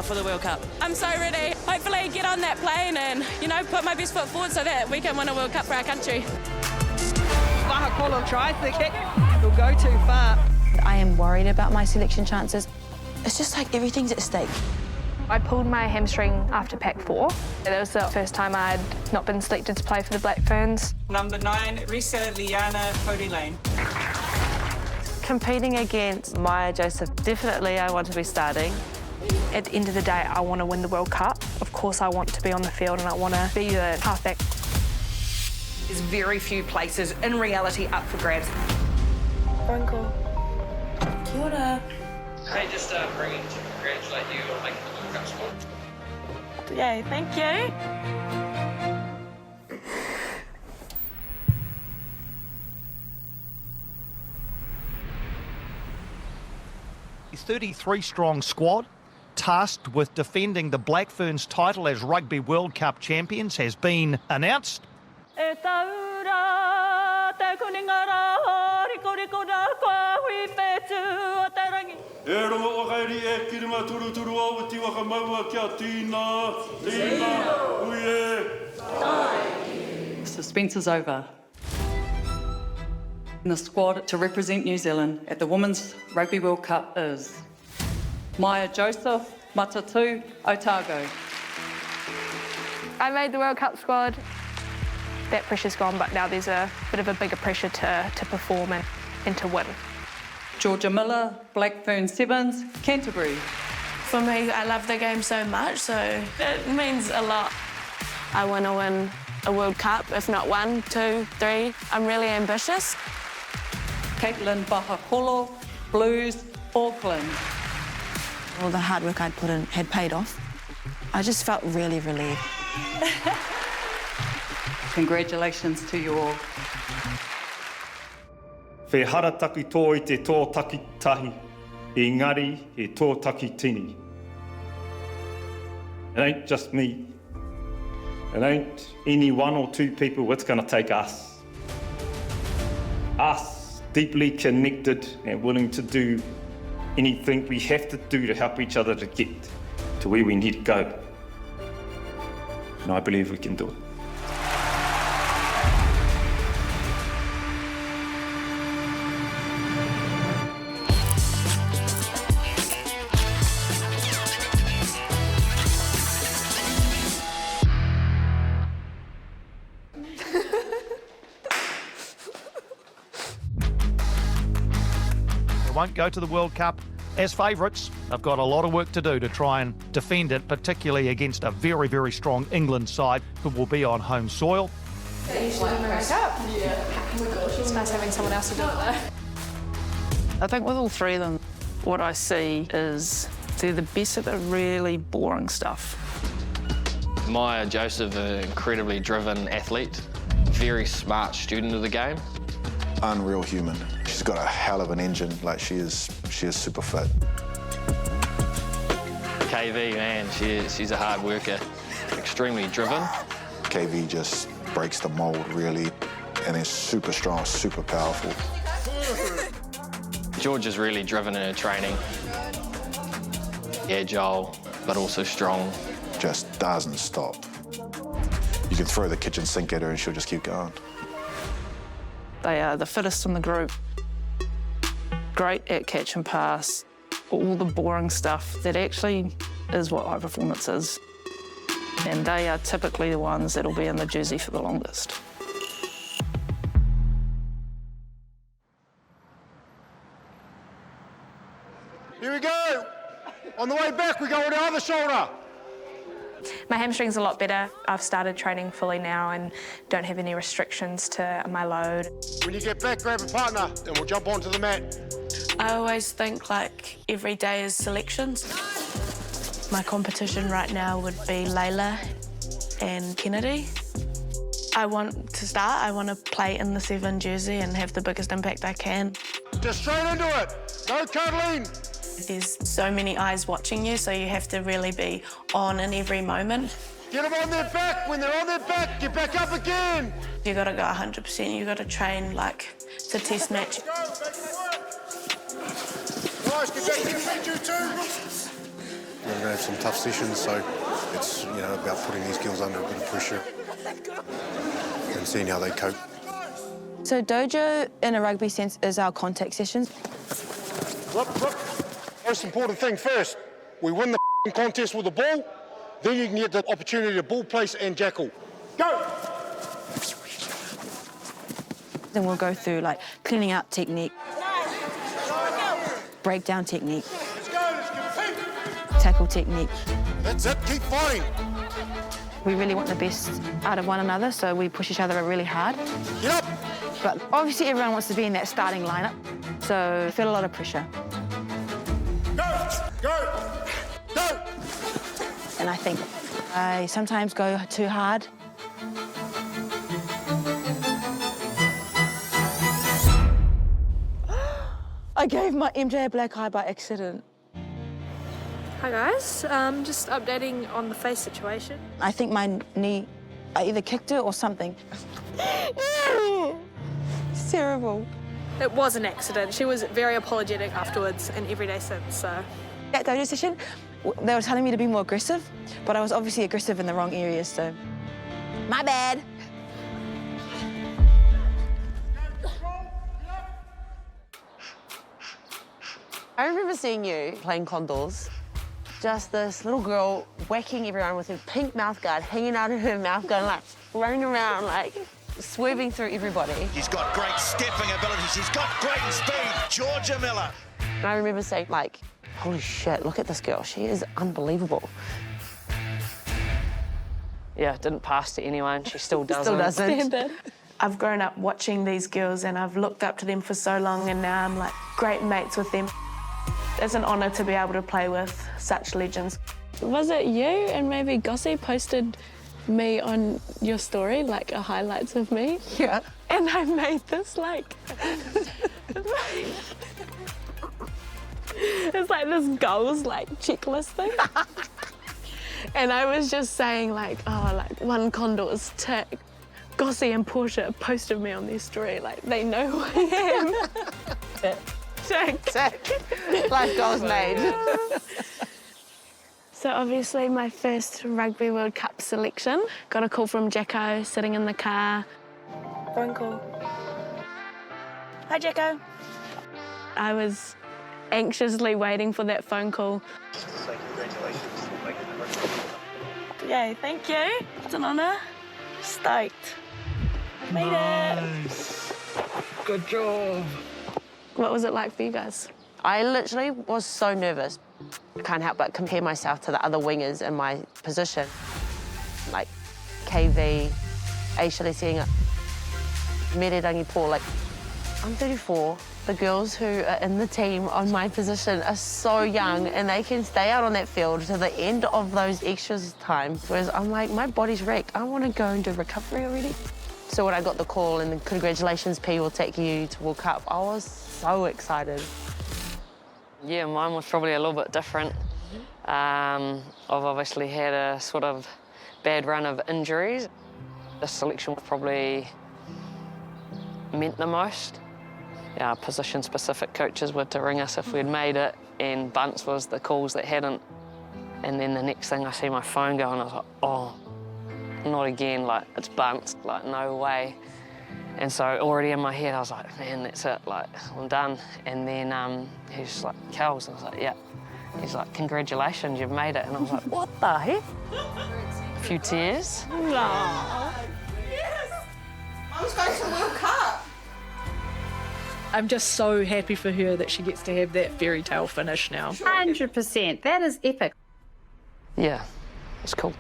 myself for the World Cup. I'm so ready. Hopefully get on that plane and, put my best foot forward so that we can win a World Cup for our country. Vahakola tries the kick. It'll go too far. I am worried about my selection chances. It's just like everything's at stake. I pulled my hamstring after pack 4. That was the first time I'd not been selected to play for the Black Ferns. Number 9, Risa Liana Cody Lane. Competing against Maya Joseph, definitely I want to be starting. At the end of the day, I want to win the World Cup. Of course, I want to be on the field and I want to be the halfback. There's very few places in reality up for grabs. Phone call. Kia ora. Hey, just bringing to congratulate you on making the World Cup squad. Yay, thank you. The 33-strong squad, tasked with defending the Black Ferns title as Rugby World Cup champions, has been announced. Suspense is over. And the squad to represent New Zealand at the Women's Rugby World Cup is Maya Joseph, Matatu Otago. I made the World Cup squad. That pressure's gone, but now there's a bit of a bigger pressure to perform and to win. Jorja Miller, Black Ferns Sevens, Canterbury. For me, I love the game so much, so it means a lot. I want to win a World Cup, if not 1, 2, 3. I'm really ambitious. Caitlin Bahakolo, Blues, Auckland. All the hard work I'd put in had paid off. I just felt really relieved. Congratulations to you all. Whe hara taki tō i te tō taki tahi, engari he tō taki tini. It ain't just me. It ain't any 1 or 2 people. It's going to take us. Us, deeply connected and willing to do anything we have to do to help each other to get to where we need to go. And I believe we can do it. They won't go to the World Cup as favourites. They've got a lot of work to do to try and defend it, particularly against a very, very strong England side who will be on home soil. It's nice having someone else to do it though. I think with all 3 of them, what I see is they're the best at the really boring stuff. Maya Joseph, an incredibly driven athlete, very smart student of the game. Unreal human. She's got a hell of an engine. Like she is super fit. KV, man, she's a hard worker, extremely driven. KV just breaks the mold really, and is super strong, super powerful. George is really driven in her training. Agile, but also strong. Just doesn't stop. You can throw the kitchen sink at her and she'll just keep going. They are the fittest in the group. Great at catch and pass, all the boring stuff that actually is what high performance is. And they are typically the ones that'll be in the jersey for the longest. Here we go. On the way back, we go on the other shoulder. My hamstring's a lot better. I've started training fully now and don't have any restrictions to my load. When you get back, grab a partner and we'll jump onto the mat. I always think like every day is selections. My competition right now would be Layla and Kennedy. I want to start. I want to play in the 7 jersey and have the biggest impact I can. Just straight into it. No cuddling. There's so many eyes watching you, so you have to really be on in every moment. Get them on their back. When they're on their back, get back up again. You got to go 100%. You got to train like it's a test match. Nice, get back to your feet, you two. going to have some tough sessions, so it's, you know, about putting these girls under a bit of pressure and seeing how they cope. So dojo, in a rugby sense, is our contact sessions. Look. Most important thing first, we win the contest with the ball, then you can get the opportunity to ball place and jackal. Go! Then we'll go through, like, cleaning out technique, breakdown technique, tackle technique. That's it, keep fighting. We really want the best out of one another, so we push each other really hard. Get up! But obviously everyone wants to be in that starting lineup, so I feel a lot of pressure. Go! And I think I sometimes go too hard. I gave my MJ a black eye by accident. Hi guys, just updating on the face situation. I think my knee, I either kicked it or something. It's terrible. It was an accident. She was very apologetic afterwards and every day since, so. That dojo session, they were telling me to be more aggressive, but I was obviously aggressive in the wrong areas, so my bad. I remember seeing you playing condors. Just this little girl whacking everyone with her pink mouth guard hanging out of her mouth, going like, running around, like, swerving through everybody. She's got great stepping ability. She's got great speed. Jorja Miller. And I remember saying, like, holy shit, look at this girl. She is unbelievable. Yeah, didn't pass to anyone. She still doesn't. Still doesn't. I've grown up watching these girls and I've looked up to them for so long and now I'm like great mates with them. It's an honour to be able to play with such legends. Was it you and maybe Gossie posted me on your story, like a highlights of me? Yeah. And I made this like... it's like this goals like checklist thing. And I was just saying like, oh, like one condor's tick. Gossie and Portia posted me on their story, like they know who I am. Tick. Life goals made. So obviously my first Rugby World Cup selection. Got a call from Jacko sitting in the car. Phone call. Hi, Jacko. I was anxiously waiting for that phone call. Say congratulations on making the Rugby World Cup. Yay, thank you. It's an honour. Stoked. Made it. Good job. What was it like for you guys? I literally was so nervous. I can't help but compare myself to the other wingers in my position. Like KV, Aisha Lesinga, Mere Paul. Like, I'm 34. The girls who are in the team on my position are so young and they can stay out on that field to the end of those extras times. Whereas I'm like, my body's wrecked. I want to go into recovery already. So when I got the call and the congratulations, P, will take you to World Cup, I was so excited. Yeah, mine was probably a little bit different. I've obviously had a sort of bad run of injuries. The selection probably meant the most. Our position-specific coaches were to ring us if we'd made it, and bunts was the calls that hadn't. And then the next thing I see my phone go, and I was like, oh, not again, like, it's bunts, like, no way. And so already in my head, I was like, man, that's it, like, I'm done. And then he's like, Kels, and I was like, yeah. He's like, congratulations, you've made it. And I was like, what the heck? A few tears. Yes! Mum's going to the World Cup. I'm just so happy for her that she gets to have that fairy tale finish now. 100%. That is epic. Yeah, it's cool.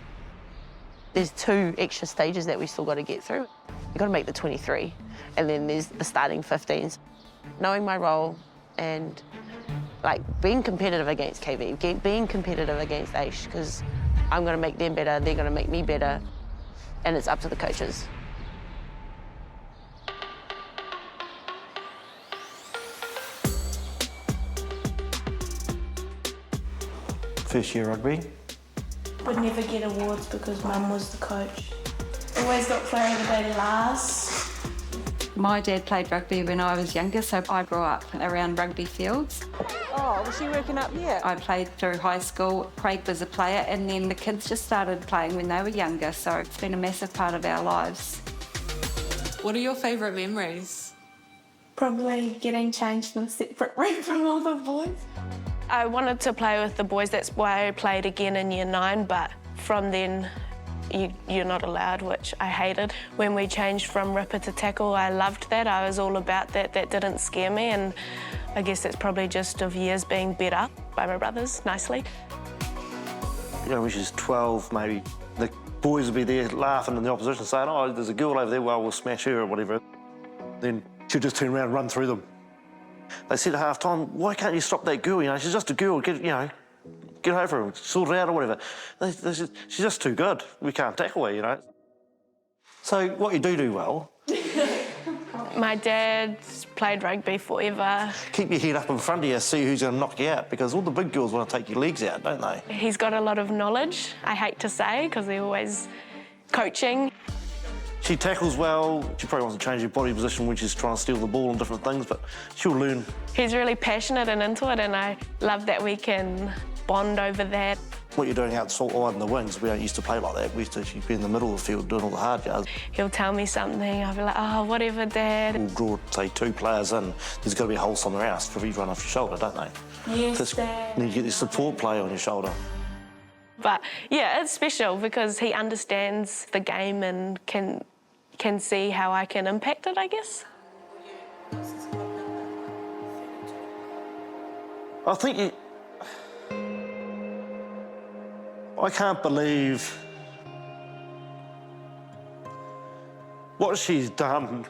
There's 2 extra stages that we still got to get through. You've got to make the 23, and then there's the starting 15s. Knowing my role and, like, being competitive against KV, being competitive against Aish, because I'm going to make them better, they're going to make me better, and it's up to the coaches. First year rugby. Would never get awards because Mum was the coach. Always got player of the day last. My dad played rugby when I was younger, so I grew up around rugby fields. Oh, was she working up here? I played through high school. Craig was a player, and then the kids just started playing when they were younger, so it's been a massive part of our lives. What are your favourite memories? Probably getting changed in a separate room from all the boys. I wanted to play with the boys, that's why I played again in year 9, but from then you're not allowed, which I hated. When we changed from ripper to tackle, I loved that. I was all about that. That didn't scare me, and I guess it's probably just of years being beat up by my brothers nicely. You know, when she's 12, maybe, the boys would be there laughing in the opposition, saying, oh, there's a girl over there, well, we'll smash her or whatever. Then she'll just turn around and run through them. They said at half-time, why can't you stop that girl? You know, she's just a girl, get over her, sort it out or whatever. They said, she's just too good. We can't tackle her, you know. So what you do well... My dad's played rugby forever. Keep your head up in front of you, see who's going to knock you out, because all the big girls want to take your legs out, don't they? He's got a lot of knowledge, I hate to say, because they're always coaching. She tackles well. She probably wants to change her body position when she's trying to steal the ball and different things, but she'll learn. He's really passionate and into it, and I love that we can bond over that. What you're doing outside in the wings, we don't used to play like that. We used to be in the middle of the field doing all the hard yards. He'll tell me something, I'll be like, oh, whatever, Dad. We'll draw, say, 2 players in. There's got to be a hole somewhere else for you to run off your shoulder, don't they? Yes, Dad. Then you get this support player on your shoulder. But, yeah, it's special because he understands the game and can see how I can impact it, I guess. I think I can't believe what she's done.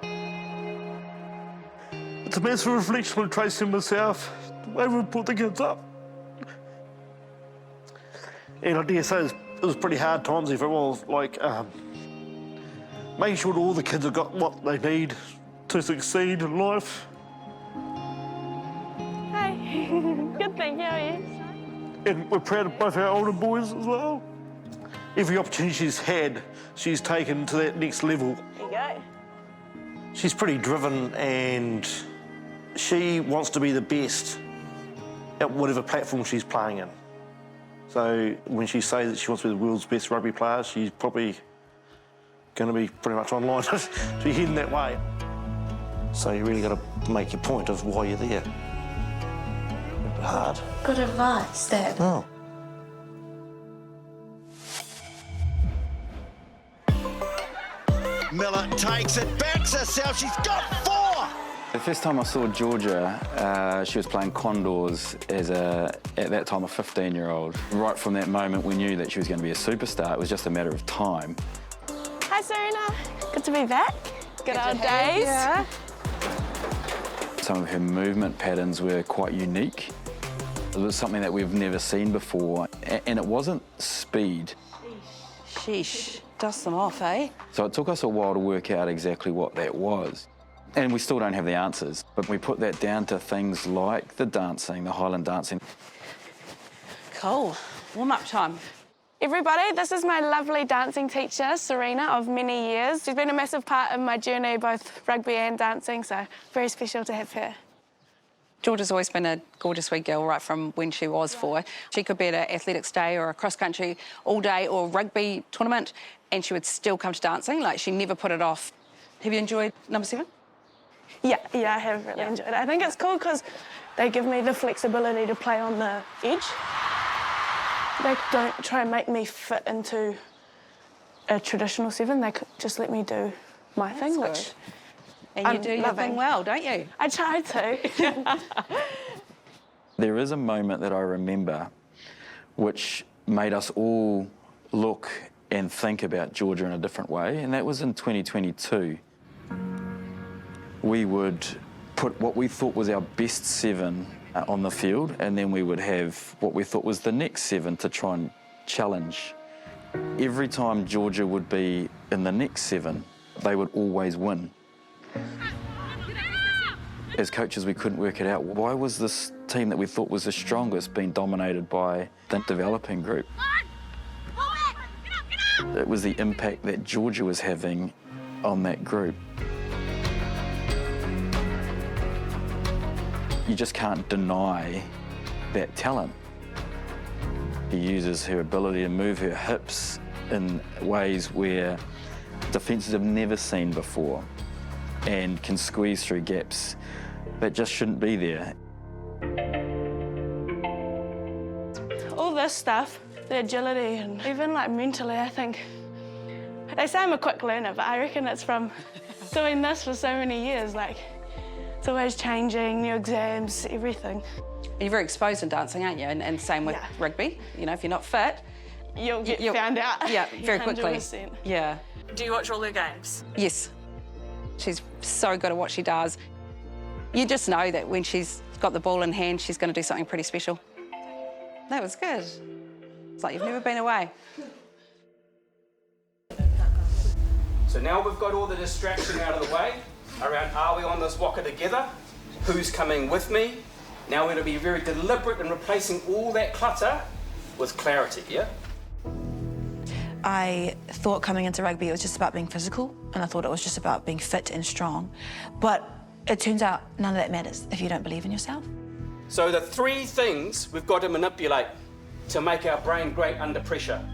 It's a massive reflection on Tracy and myself, the way we put the kids up. And I dare say it was pretty hard times if it was, like, making sure that all the kids have got what they need to succeed in life. Hi. Good, thank you. How are you? And we're proud of both our older boys as well. Every opportunity she's had, she's taken to that next level. There you go. She's pretty driven and she wants to be the best at whatever platform she's playing in. So when she says that she wants to be the world's best rugby player, she's probably going to be pretty much online. She's heading that way. So you really got to make your point of why you're there. Hard. Good advice, Dad. Oh. Miller takes it, backs herself, she's got 4! The first time I saw Jorja, she was playing Condors as at that time, a 15-year-old. Right from that moment, we knew that she was going to be a superstar. It was just a matter of time. Hi, Serena. Good to be back. Good old days. Yeah. Some of her movement patterns were quite unique. It was something that we've never seen before, and it wasn't speed. Sheesh. Dust them off, eh? So it took us a while to work out exactly what that was. And we still don't have the answers, but we put that down to things like the dancing, the Highland dancing. Cool. Warm-up time. Everybody, this is my lovely dancing teacher, Serena, of many years. She's been a massive part of my journey, both rugby and dancing, so very special to have her. Jorja's always been a gorgeous wee girl right from when she was 4. She could be at an athletics day or a cross-country all day or rugby tournament and she would still come to dancing, like she never put it off. Have you enjoyed number 7? Yeah, I have really enjoyed it. I think it's cool because they give me the flexibility to play on the edge. They don't try and make me fit into a traditional 7. They just let me do my thing, which and you do your thing well, don't you? I try to. There is a moment that I remember which made us all look and think about Jorja in a different way, and that was in 2022. We would put what we thought was our best 7 on the field, and then we would have what we thought was the next 7 to try and challenge. Every time Jorja would be in the next 7, they would always win. As coaches, we couldn't work it out. Why was this team that we thought was the strongest being dominated by the developing group? It was the impact that Jorja was having on that group. You just can't deny that talent. She uses her ability to move her hips in ways where defences have never seen before and can squeeze through gaps that just shouldn't be there. All this stuff, the agility and even like mentally, I think. They say I'm a quick learner, but I reckon it's from doing this for so many years. Like, it's always changing, new exams, everything. You're very exposed in dancing, aren't you? And same with rugby. You know, if you're not fit, you'll get found out. Yeah, very quickly. 100%. Yeah. Do you watch all their games? Yes. She's so good at what she does. You just know that when she's got the ball in hand, she's going to do something pretty special. That was good. It's like you've never been away. So now we've got all the distraction out of the way around are we on this walker together? Who's coming with me? Now we're going to be very deliberate in replacing all that clutter with clarity, yeah? I thought coming into rugby it was just about being physical, and I thought it was just about being fit and strong. But it turns out none of that matters if you don't believe in yourself. So the 3 things we've got to manipulate to make our brain great under pressure.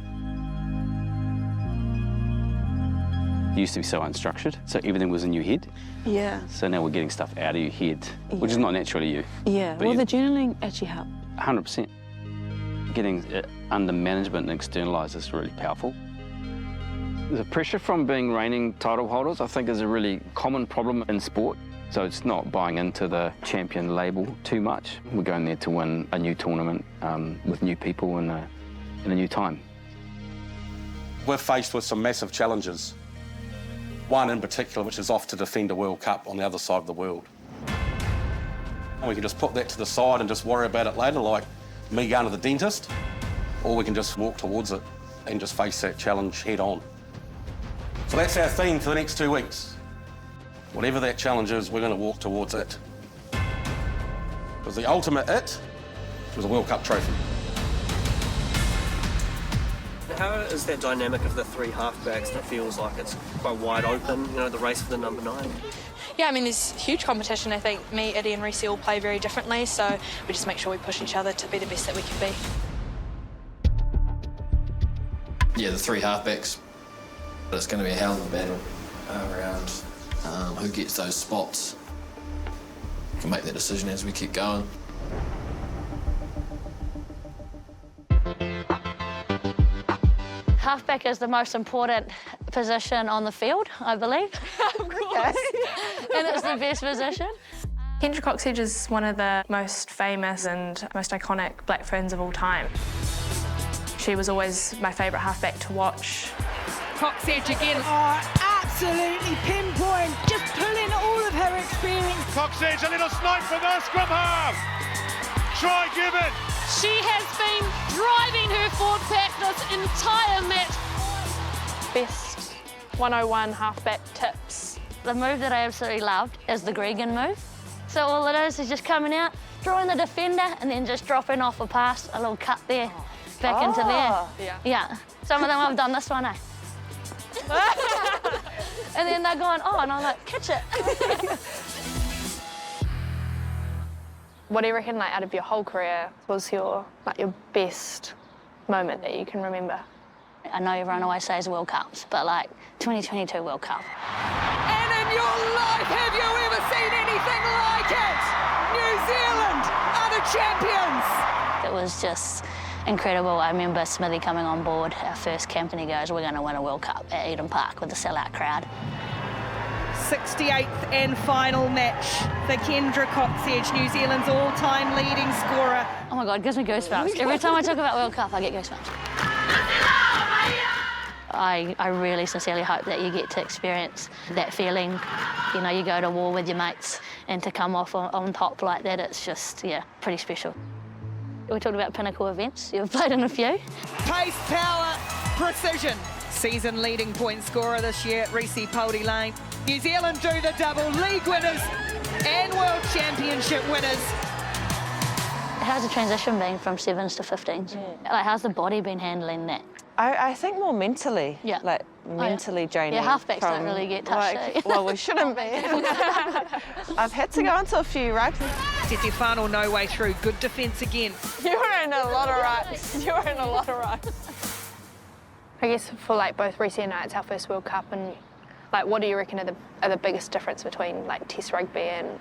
You used to be so unstructured, so everything was in your head. Yeah. So now we're getting stuff out of your head, which is not naturally you. Yeah, But well, the journaling actually helped. 100%. Getting it under management and externalised is really powerful. The pressure from being reigning title holders, I think, is a really common problem in sport. So it's not buying into the champion label too much. We're going there to win a new tournament with new people in a new time. We're faced with some massive challenges. One in particular, which is off to defend a World Cup on the other side of the world. And we can just put that to the side and just worry about it later, like me going to the dentist, or we can just walk towards it and just face that challenge head on. So that's our theme for the next 2 weeks. Whatever that challenge is, we're going to walk towards it. Because the ultimate it was a World Cup trophy. How is that dynamic of the 3 halfbacks that feels like it's quite wide open, you know, the race for the number 9? Yeah, I mean, there's huge competition. I think me, Eddie and Reece all play very differently, so we just make sure we push each other to be the best that we can be. Yeah, the 3 halfbacks. But it's going to be a hell of a battle around who gets those spots. We can make that decision as we keep going. Halfback is the most important position on the field, I believe. Of course. And it's the best position. Kendra Cocksedge is one of the most famous and most iconic Black Ferns of all time. She was always my favourite halfback to watch. Cocksedge again. Oh, absolutely pinpoint. Just pulling all of her experience. Cocksedge, a little snipe from her scrum half. Try Gibbon. She has been driving her forward pack this entire match. Best 101 halfback tips. The move that I absolutely loved is the Gregan move. So all it is just coming out, drawing the defender, and then just dropping off a pass, a little cut there, back into there. Yeah. Some of them have done this one, eh? And then they're going, oh, and I'm like, catch it. What do you reckon, like, out of your whole career, was your best moment that you can remember? I know everyone always says World Cups, but like 2022 World Cup. And in your life, have you ever seen anything like it? New Zealand are the champions. It was just incredible. I remember Smithy coming on board our first camp and he goes, we're going to win a World Cup at Eden Park with a sellout crowd. 68th and final match for Kendra Cocksedge, New Zealand's all-time leading scorer. Oh my God, it gives me goosebumps. Every time I talk about World Cup, I get goosebumps. I really sincerely hope that you get to experience that feeling. You know, you go to war with your mates and to come off on top like that, it's just, yeah, pretty special. We talked about pinnacle events. You've played in a few. Pace, power, precision. Season leading point scorer this year at Reece Lane. New Zealand do the double, league winners and world championship winners. How's the transition been from 7s to 15s? Like, how's the body been handling that? I think more mentally. Yeah. Like mentally draining. Yeah, halfbacks don't really get touched. Well, we shouldn't be. I've had to go into a few rucks. Te whānau no way through. Good defence again. You were in a lot of rucks. You were in a lot of rucks. I guess for like both Reece and I, it's our first World Cup, and like, what do you reckon are the biggest difference between like Test rugby and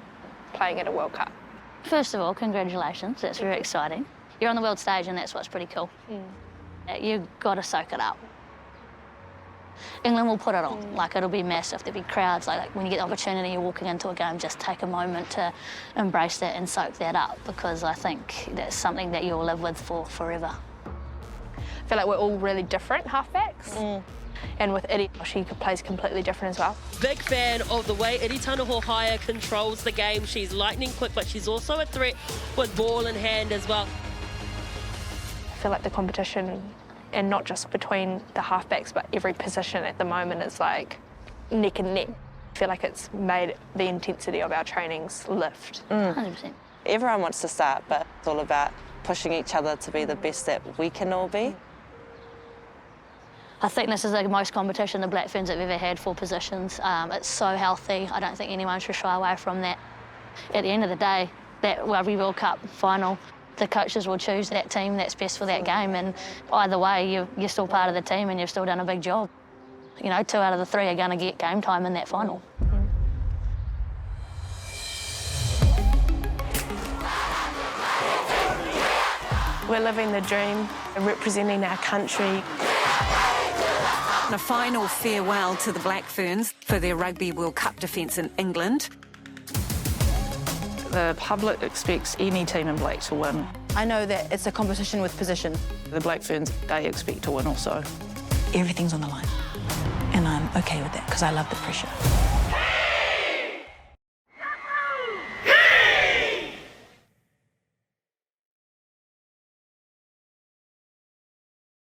playing at a World Cup? First of all, congratulations. That's very exciting. You're on the world stage, and that's what's pretty cool. You've got to soak it up. England will put it on. Like, it'll be massive. There'll be crowds. Like when you get the opportunity, you're walking into a game, just take a moment to embrace that and soak that up, because I think that's something that you'll live with for forever. I feel like we're all really different halfbacks. And with Iri, she plays completely different as well. Big fan of the way Iri Tanohohaya controls the game. She's lightning quick, but she's also a threat with ball in hand as well. I feel like the competition, and not just between the halfbacks, but every position at the moment is like neck and neck. I feel like it's made the intensity of our trainings lift. 100%. Everyone wants to start, but it's all about pushing each other to be the best that we can all be. I think this is the most competition the Black Ferns have ever had for positions. It's so healthy. I don't think anyone should shy away from that. At the end of the day, that Rugby World Cup final, the coaches will choose that team that's best for that game, and either way, you're still part of the team and you've still done a big job. You know, 2 out of the 3 are going to get game time in that final. We're living the dream, representing our country. A final farewell to the Black Ferns for their Rugby World Cup defence in England. The public expects any team in black to win. I know that it's a competition with position. The Black Ferns, they expect to win also. Everything's on the line. And I'm okay with that because I love the pressure.